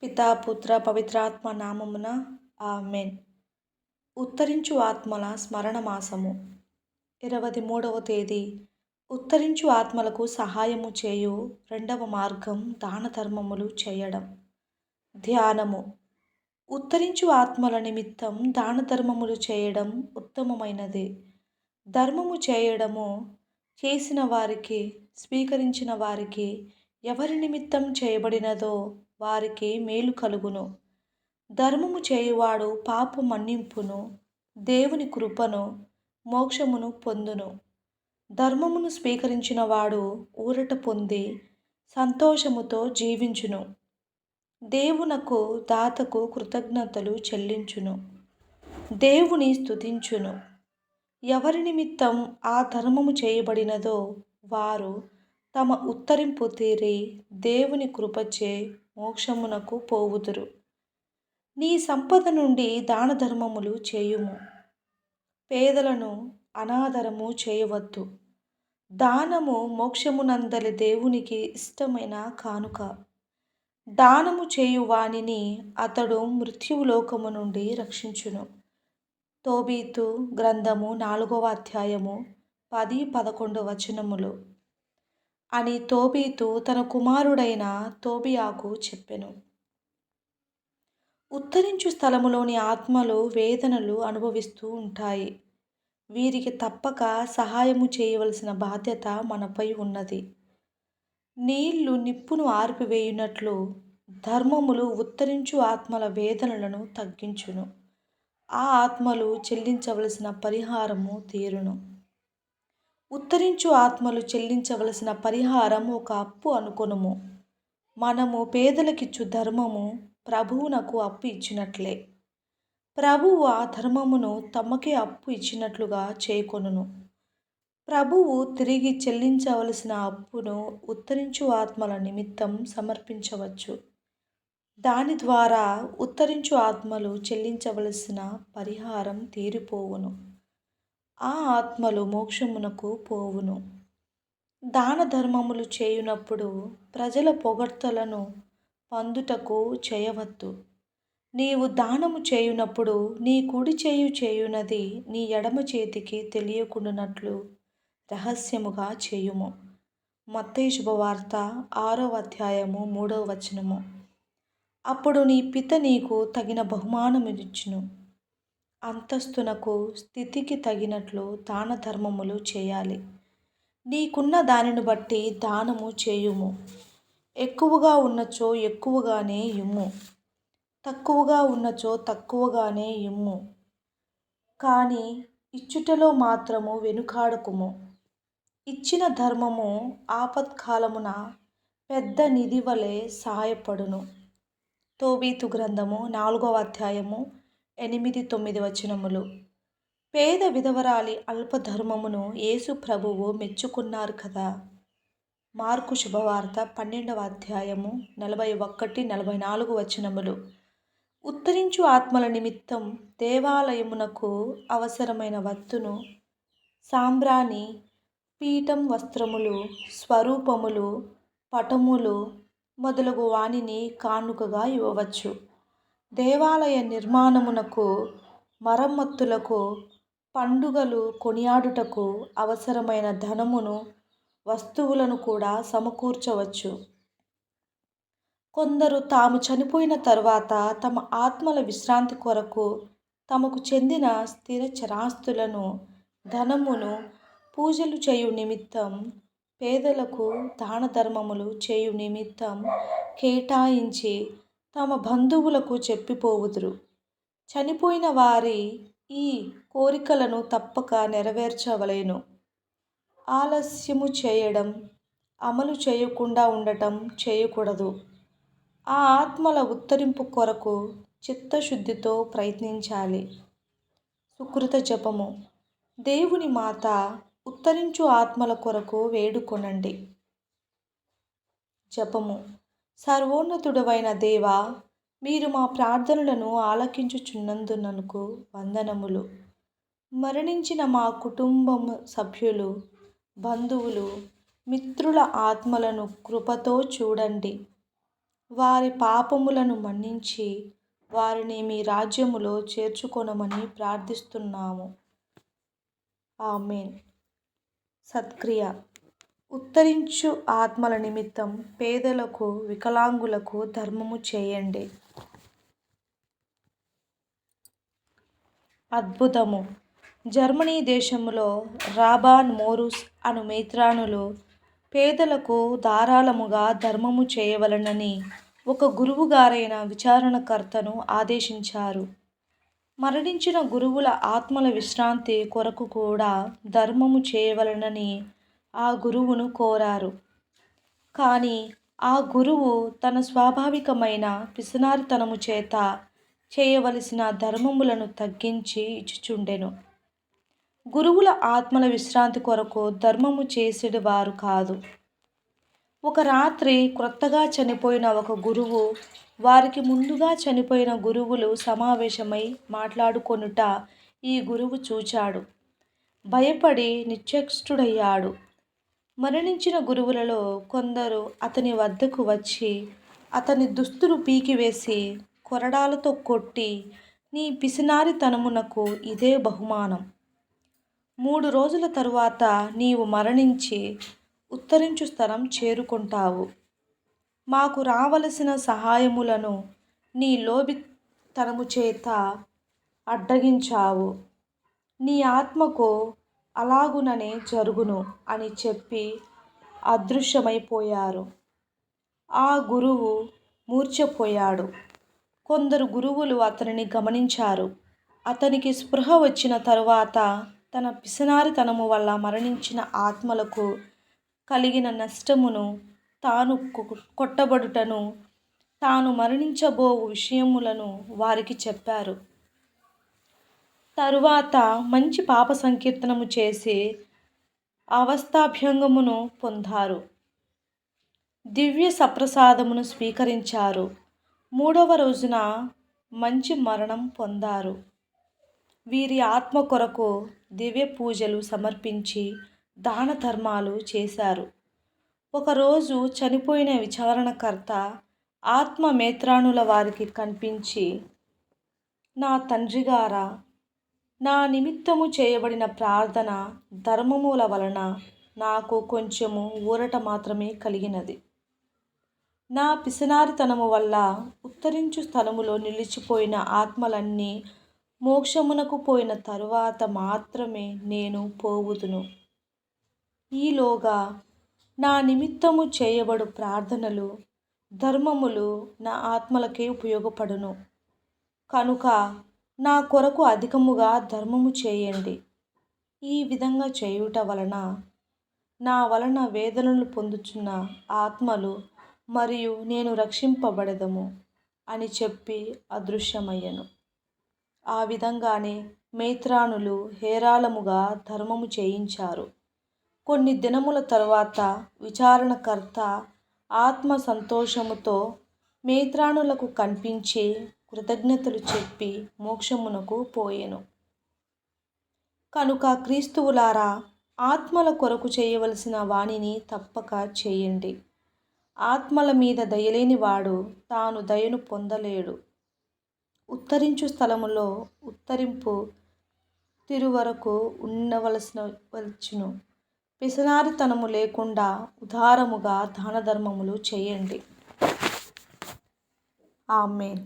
పితా పుత్ర పవిత్రాత్మ నామమున ఆమెన్. ఉత్తరించు ఆత్మల స్మరణ మాసము 23వ తేదీ. ఉత్తరించు ఆత్మలకు సహాయము చేయు రెండవ మార్గం దాన ధర్మములు చేయడం. ధ్యానము. ఉత్తరించు ఆత్మల నిమిత్తం దాన ధర్మములు చేయడం ఉత్తమమైనది. ధర్మము చేయడము చేసిన వారికి, స్వీకరించిన వారికి ఎవరి నిమిత్తం చేయబడినదో వారికి మేలు కలుగును. ధర్మము చేయువాడు పాప మన్నింపును, దేవుని కృపను, మోక్షమును పొందును. ధర్మమును స్వీకరించిన వాడు ఊరట పొంది సంతోషముతో జీవించును. దేవునకు దాతకు కృతజ్ఞతలు చెల్లించును. దేవుని స్తుతించును. ఎవరి నిమిత్తం ఆ ధర్మము చేయబడినదో వారు తమ ఉత్తరింపు తీరి దేవుని కృపచే మోక్షమునకు పోవుదురు. నీ సంపద నుండి దాన ధర్మములు చేయుము. పేదలను అనాదరము చేయవద్దు. దానము మోక్షమునందలి దేవునికి ఇష్టమైన కానుక. దానము చేయు వానిని అతడు మృత్యులోకము నుండి రక్షించును. తోబీతు గ్రంథము 4వ అధ్యాయము 10-11 వచనములు అని తోబీతు తన కుమారుడైన తోబియాకు చెప్పెను. ఉత్తరించు స్థలములోని ఆత్మలు వేదనలు అనుభవిస్తూ ఉంటాయి. వీరికి తప్పక సహాయము చేయవలసిన బాధ్యత మనపై ఉన్నది. నీళ్లు నిప్పును ఆర్పివేయునట్లు ధర్మములు ఉత్తరించు ఆత్మల వేదనలను తగ్గించును. ఆ ఆత్మలు చెల్లించవలసిన పరిహారము తీరును. ఉత్తరించు ఆత్మలు చెల్లించవలసిన పరిహారం ఒక అప్పు అనుకొనుము. మనము పేదలకిచ్చు ధర్మము ప్రభువునకు అప్పు ఇచ్చినట్లే. ప్రభువు ఆ ధర్మమును తమకే అప్పు ఇచ్చినట్లుగా చేకొనును. ప్రభువు తిరిగి చెల్లించవలసిన అప్పును ఉత్తరించు ఆత్మల నిమిత్తం సమర్పించవచ్చు. దాని ద్వారా ఉత్తరించు ఆత్మలు చెల్లించవలసిన పరిహారం తీరిపోవును. ఆ ఆత్మలు మోక్షమునకు పోవును. దాన ధర్మములు చేయునప్పుడు ప్రజల పొగడ్తలను పొందుటకు చేయవద్దు. నీవు దానము చేయునప్పుడు నీ కుడి చేయునది నీ ఎడమ చేతికి తెలియకుండునట్లు రహస్యముగా చేయుము. మత్తయి శుభవార్త 6వ అధ్యాయము 3వ వచనము. అప్పుడు నీ పిత నీకు తగిన బహుమానమిచ్చును. అంతస్తునకు స్థితికి తగినట్లు దాన ధర్మములు చేయాలి. నీకున్న దానిని బట్టి దానము చేయుము. ఎక్కువగా ఉన్నచో ఎక్కువగానే ఇమ్ము. తక్కువగా ఉన్నచో తక్కువగానే ఇమ్ము. కానీ ఇచ్చుటలో మాత్రము వెనుకాడకుము. ఇచ్చిన ధర్మము ఆపత్కాలమున పెద్ద నిధి వలె సహాయపడును. తోబీతు గ్రంథము 4వ అధ్యాయము 8-9 వచనములు. పేద విధవరాలి అల్పధర్మమును యేసు ప్రభువు మెచ్చుకున్నారు కదా. మార్కు శుభవార్త 12వ అధ్యాయము 41-44 వచనములు. ఉత్తరించు ఆత్మల నిమిత్తం దేవాలయమునకు అవసరమైన వత్తును, సాంబ్రాణి, పీఠం వస్త్రములు, స్వరూపములు, పటములు మొదలగు వానిని కానుకగా ఇవ్వవచ్చు. దేవాలయ నిర్మాణమునకు, మరమ్మతులకు, పండుగలు కొనియాడుటకు అవసరమైన ధనమును, వస్తువులను కూడా సమకూర్చవచ్చు. కొందరు తాము చనిపోయిన తరువాత తమ ఆత్మల విశ్రాంతి కొరకు తమకు చెందిన స్థిర చరాస్తులను, ధనమును పూజలు చేయు నిమిత్తం, పేదలకు దాన ధర్మములు చేయు నిమిత్తం కేటాయించి తమ బంధువులకు చెప్పిపోవుదురు. చనిపోయిన వారి ఈ కోరికలను తప్పక నెరవేర్చవలెను. ఆలస్యము చేయడం, అమలు చేయకుండా ఉండటం చేయకూడదు. ఆ ఆత్మల ఉత్తరింపు కొరకు చిత్తశుద్ధితో ప్రయత్నించాలి. సుకృత జపము. దేవుని మాత ఉత్తరించు ఆత్మల కొరకు వేడుకొనండి. జపము. సర్వోన్నతుడవైన దేవా, మీరు మా ప్రార్థనలను ఆలకించుచున్నందునకు వందనములు. మరణించిన మా కుటుంబము సభ్యులు, బంధువులు, మిత్రుల ఆత్మలను కృపతో చూడండి. వారి పాపములను మన్నించి వారిని మీ రాజ్యములో చేర్చుకొనమని ప్రార్థిస్తున్నాము. ఆమేన్. సత్క్రియ. ఉత్తరించు ఆత్మల నిమిత్తం పేదలకు, వికలాంగులకు ధర్మము చేయండి. అద్భుతము. జర్మనీ దేశములో రాబాన్ మోరుస్ అను మేత్రానులు పేదలకు ధారాళముగా ధర్మము చేయవలెనని ఒక గురువుగారైన విచారణకర్తను ఆదేశించారు. మరణించిన గురువుల ఆత్మల విశ్రాంతి కొరకు కూడా ధర్మము చేయవలెనని ఆ గురువును కోరారు. కానీ ఆ గురువు తన స్వాభావికమైన పిసినారితనము చేత చేయవలసిన ధర్మములను తగ్గించి ఇచ్చుచుండెను. గురువుల ఆత్మల విశ్రాంతి కొరకు ధర్మము చేసేది వారు కాదు. ఒక రాత్రి క్రొత్తగా చనిపోయిన ఒక గురువు వారికి ముందుగా చనిపోయిన గురువులు సమావేశమై మాట్లాడుకొనుట ఈ గురువు చూచాడు. భయపడి నిశ్చేష్టుడయ్యాడు. మరణించిన గురువులలో కొందరు అతని వద్దకు వచ్చి అతని దుస్తులు పీకివేసి కొరడాలతో కొట్టి, నీ పిసినారితనమునకు ఇదే బహుమానం. 3 రోజుల తరువాత నీవు మరణించి ఉత్తరించు స్థలం చేరుకుంటావు. మాకు రావలసిన సహాయములను నీ లోబితనము చేత అడ్డగించావు. నీ ఆత్మకు అలాగుననే జరుగును అని చెప్పి అదృశ్యమైపోయారు. ఆ గురువు మూర్ఛపోయాడు. కొందరు గురువులు అతనిని గమనించారు. అతనికి స్పృహ వచ్చిన తరువాత తన పిసినారితనము వల్ల మరణించిన ఆత్మలకు కలిగిన నష్టమును, తాను కొట్టబడుటను, తాను మరణించబోవు విషయములను వారికి చెప్పారు. తరువాత మంచి పాప సంకీర్తనము చేసి అవస్థాభ్యంగమును పొందారు. దివ్య సప్రసాదమును స్వీకరించారు. 3వ రోజున మంచి మరణం పొందారు. వీరి ఆత్మ కొరకు దివ్య పూజలు సమర్పించి దాన ధర్మాలు చేశారు. ఒకరోజు చనిపోయిన విచారణకర్త ఆత్మ మేత్రానుల వారికి కనిపించి, నా తండ్రిగారా, నా నిమిత్తము చేయబడిన ప్రార్థన ధర్మముల వలన నాకు కొంచెము ఊరట మాత్రమే కలిగినది. నా పిసినారితనము వల్ల ఉత్తరించు స్థలములో నిలిచిపోయిన ఆత్మలన్నీ మోక్షమునకు పోయిన తరువాత మాత్రమే నేను పోవుదును. ఈలోగా నా నిమిత్తము చేయబడు ప్రార్థనలు, ధర్మములు నా ఆత్మలకే ఉపయోగపడును. కనుక నా కొరకు అధికముగా ధర్మము చేయండి. ఈ విధంగా చేయుట వలన నా వలన వేదనలు పొందుచున్న ఆత్మలు మరియు నేను రక్షింపబడెదము అని చెప్పి అదృశ్యమయ్యను. ఆ విధంగానే మేత్రానులు హేరాళముగా ధర్మము చేయించారు. కొన్ని దినముల తరువాత విచారణకర్త ఆత్మ సంతోషముతో మేత్రానులకు కనిపించి కృతజ్ఞతలు చెప్పి మోక్షమునకు పోయెను. కనుక క్రీస్తువులారా, ఆత్మల కొరకు చేయవలసిన వానిని తప్పక చేయండి. ఆత్మల మీద దయలేని వాడు తాను దయను పొందలేడు. ఉత్తరించు స్థలములో ఉత్తరింపు తిరువరకు ఉండవలసిన పిసినారితనము లేకుండా ఉదారముగా దానధర్మములు చేయండి. ఆమేన్.